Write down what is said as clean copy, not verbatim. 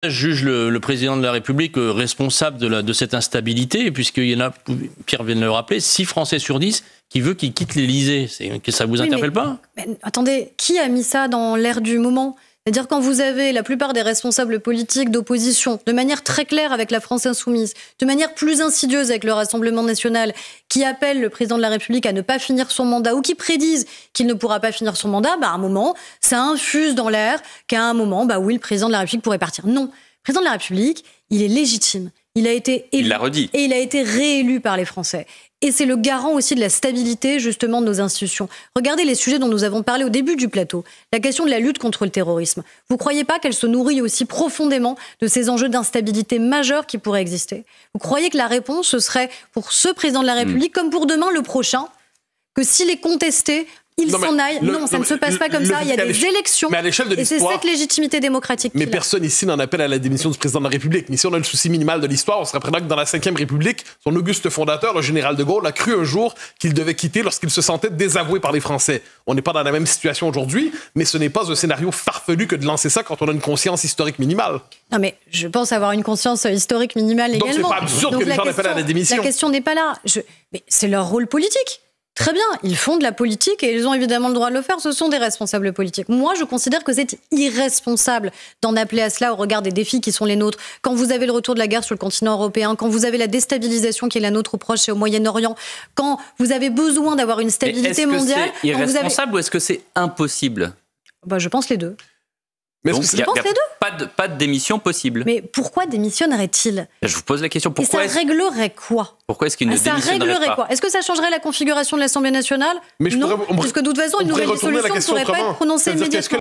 juge le président de la République responsable de cette instabilité, puisqu'il y en a, Pierre vient de le rappeler, 6 Français sur 10 qui veut qu'il quitte l'Élysée. Ça vous interpelle pas ? Mais attendez, qui a mis ça dans l'air du moment ? C'est-à-dire quand vous avez la plupart des responsables politiques d'opposition, de manière très claire avec la France insoumise, de manière plus insidieuse avec le Rassemblement national, qui appellent le président de la République à ne pas finir son mandat ou qui prédisent qu'il ne pourra pas finir son mandat, à un moment, ça infuse dans l'air qu'à un moment, oui, le président de la République pourrait partir. Non, le président de la République, il est légitime. Il a été élu. Il l'a redit. Et il a été réélu par les Français. Et c'est le garant aussi de la stabilité, justement, de nos institutions. Regardez les sujets dont nous avons parlé au début du plateau. La question de la lutte contre le terrorisme. Vous ne croyez pas qu'elle se nourrit aussi profondément de ces enjeux d'instabilité majeurs qui pourraient exister ? Vous croyez que la réponse, ce serait pour ce président de la République, comme pour demain le prochain, que s'il est contesté, il s'en aille. Non, ça ne se passe pas comme ça. Il y a des élections. Mais à l'échelle de et c'est cette légitimité démocratique. Mais personne ici n'en appelle à la démission du président de la République. Mais si on a le souci minimal de l'histoire, on se rappellera que dans la Ve République, son auguste fondateur, le général de Gaulle, a cru un jour qu'il devait quitter lorsqu'il se sentait désavoué par les Français. On n'est pas dans la même situation aujourd'hui, mais ce n'est pas un scénario farfelu que de lancer ça quand on a une conscience historique minimale. Non, mais je pense avoir une conscience historique minimale également. Donc c'est pas absurde que les gens appellent à la démission. La question n'est pas là. Mais c'est leur rôle politique. Très bien, ils font de la politique et ils ont évidemment le droit de le faire, ce sont des responsables politiques. Moi, je considère que c'est irresponsable d'en appeler à cela au regard des défis qui sont les nôtres. Quand vous avez le retour de la guerre sur le continent européen, quand vous avez la déstabilisation qui est la nôtre au Proche et au Moyen-Orient, quand vous avez besoin d'avoir une stabilité mondiale... Est-ce que c'est irresponsable ou est-ce que c'est impossible ? Je pense les deux. Mais donc, il n'y a pas de démission possible. Mais pourquoi démissionnerait-il ? Je vous pose la question. Pourquoi ça réglerait quoi ? Pourquoi est-ce qu'il ne démissionnerait pas ? Est-ce que ça changerait la configuration de l'Assemblée nationale ? Non, parce que de toute façon, une nouvelle dissolution ne pourrait pas être prononcée immédiatement.